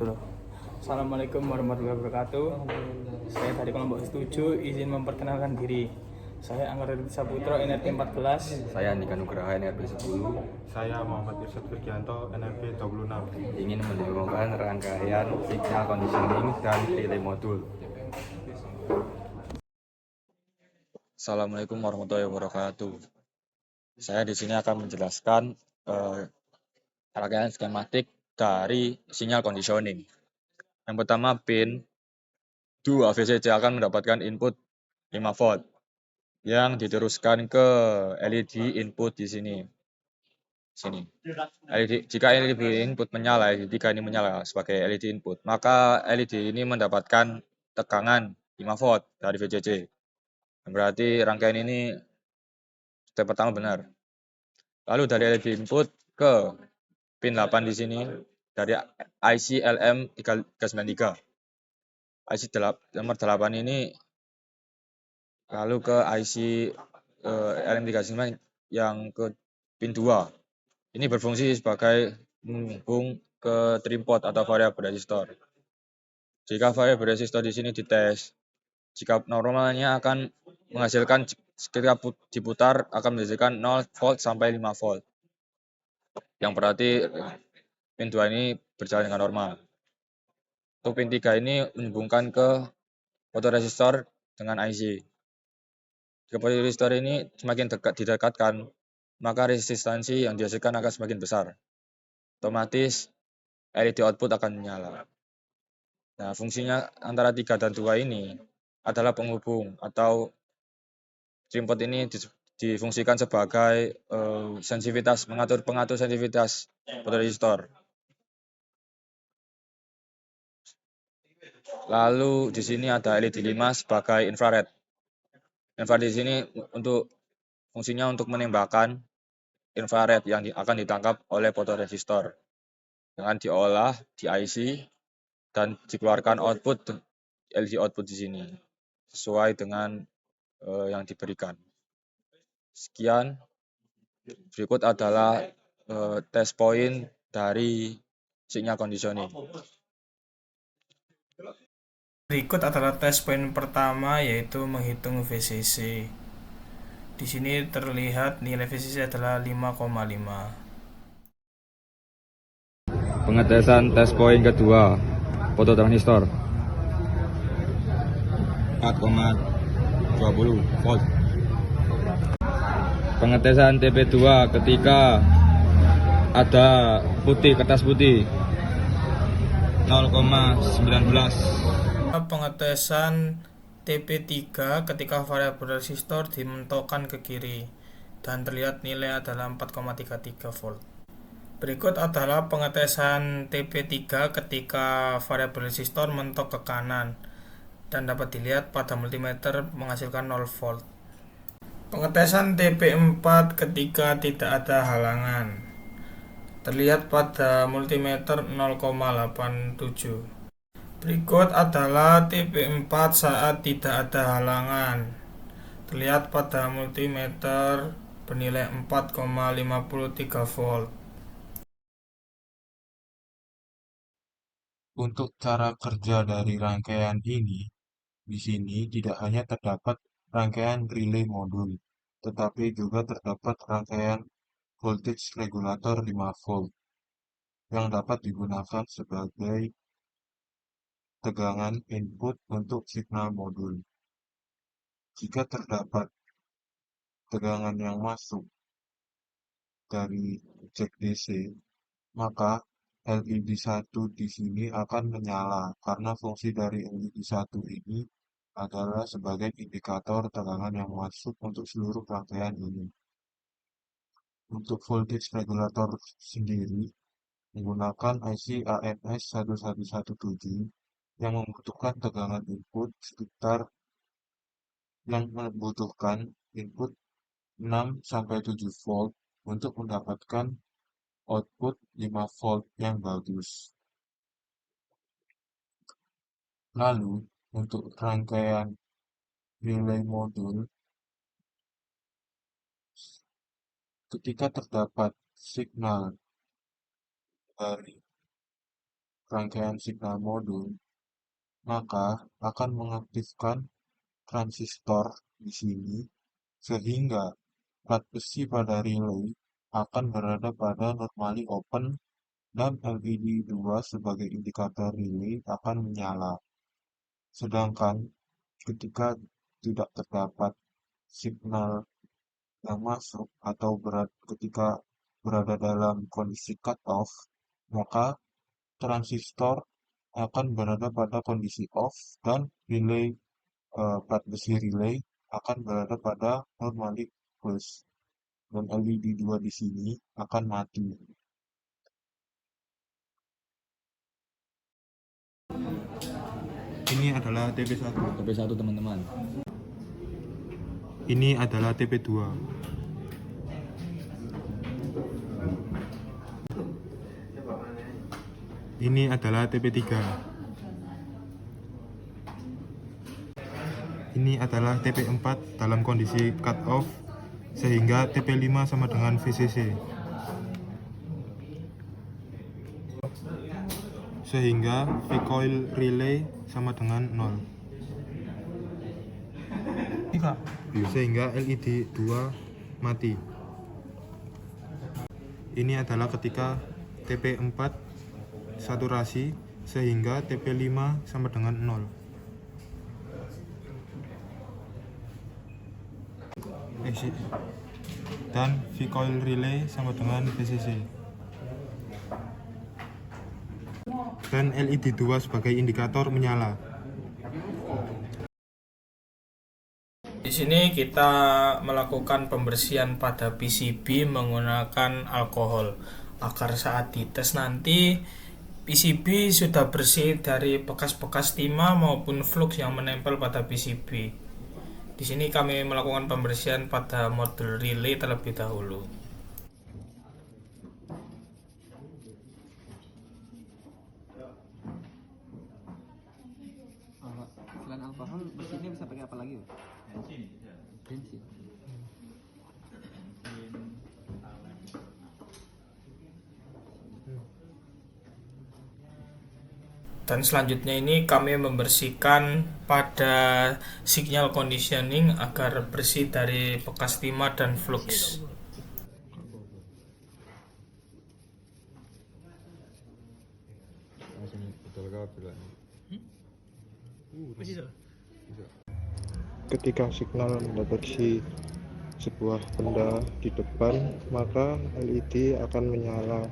dulu. Assalamualaikum warahmatullahi wabarakatuh. Saya dari kelompok 7 izin memperkenalkan diri. Saya Angga Ridho Saputra, NRP 14. Saya Andika Nugraha, NRP 10. Saya Muhammad Yusuf Firgianto, NRP 26. Ingin mendemokrasikan rangkaian signal conditioning dan relay modul. Assalamualaikum warahmatullahi wabarakatuh. Saya di sini akan menjelaskan rangkaian skematik dari sinyal conditioning. Yang pertama, pin 2 VCC akan mendapatkan input 5 volt yang diteruskan ke LED input di sini. Jika LED input menyala, LED 3 ini menyala sebagai LED input, maka LED ini mendapatkan tegangan 5 volt dari VCC. Berarti rangkaian ini step pertama benar. Lalu dari LED input ke pin 8 di sini dari IC LM393. IC nomor 8 ini lalu ke IC LM393 yang ke pin 2. Ini berfungsi sebagai menghubung ke trimpot atau variabel resistor. Jika variabel resistor di sini dites, jika normalnya akan menghasilkan ketika diputar akan menghasilkan 0 volt sampai 5 volt. Yang berarti pin 2 ini berjalan dengan normal. Untuk pin 3 ini menghubungkan ke fotoresistor dengan IC. Jika fotoresistor ini semakin didekatkan, maka resistansi yang dihasilkan akan semakin besar. Otomatis LED output akan menyala. Nah, fungsinya antara 3 dan 2 ini adalah penghubung atau trimpot ini difungsikan sebagai sensitivitas, pengatur sensitivitas fotoresistor. Lalu di sini ada LED 5 sebagai infrared. Infrared di sini fungsinya untuk menembakkan infrared yang akan ditangkap oleh fotoresistor dengan diolah di IC dan dikeluarkan output LED output di sini sesuai dengan yang diberikan. Sekian. Berikut adalah test point dari signal conditioning. Berikut adalah tes poin pertama, yaitu menghitung VCC. Di sini terlihat nilai VCC adalah 5,5. Pengetesan test point kedua, fototransistor 4,20 volt. Pengetesan TP2 ketika ada kertas putih 0,19. Pengetesan TP3 ketika variabel resistor dimentokkan ke kiri dan terlihat nilai adalah 4,33 volt. Berikut adalah pengetesan TP3 ketika variabel resistor mentok ke kanan dan dapat dilihat pada multimeter menghasilkan 0 volt. Pengetesan TP4 ketika tidak ada halangan terlihat pada multimeter 0,87. Berikut adalah TP4 saat tidak ada halangan. Terlihat pada multimeter bernilai 4,53 volt. Untuk cara kerja dari rangkaian ini, di sini tidak hanya terdapat rangkaian relay modul, tetapi juga terdapat rangkaian voltage regulator 5 volt yang dapat digunakan sebagai tegangan input untuk signal modul. Jika terdapat tegangan yang masuk dari jack DC, maka LED 1 di sini akan menyala karena fungsi dari LED 1 ini adalah sebagai indikator tegangan yang masuk untuk seluruh rangkaian ini. Untuk voltage regulator sendiri menggunakan IC AMS 1117 yang membutuhkan tegangan input sekitar yang membutuhkan input 6-7 volt untuk mendapatkan output 5 volt yang bagus. Lalu, untuk rangkaian relay modul, ketika terdapat signal dari rangkaian signal modul, maka akan mengaktifkan transistor di sini sehingga plat besi pada relay akan berada pada normally open dan LED 2 sebagai indikator relay akan menyala. Sedangkan ketika tidak terdapat signal yang masuk atau ketika berada dalam kondisi cut off, maka transistor akan berada pada kondisi off dan relay plat besi relay akan berada pada normally close dan LED 2 di sini akan mati. Ini adalah TP1. TP1 teman-teman. Ini adalah TP2. Ini adalah TP3. Ini adalah TP4 dalam kondisi cut off sehingga TP5 sama dengan VCC. Sehingga V-coil relay sama dengan 0. Sehingga LED 2 mati. Ini adalah ketika TP4 saturasi sehingga TP5 sama dengan 0. Dan V-coil relay sama dengan VCC. Dan LED 2 sebagai indikator menyala. Di sini kita melakukan pembersihan pada PCB menggunakan alkohol agar saat dites nanti PCB sudah bersih dari bekas-bekas timah maupun flux yang menempel pada PCB. Di sini kami melakukan pembersihan pada modul relay terlebih dahulu. Selain alkohol, bersihnya bisa pakai apa lagi? Bensin. Dan selanjutnya ini kami membersihkan pada signal conditioning agar bersih dari bekas timah dan flux. Ketika signal mendeteksi sebuah benda di depan, maka LED akan menyala.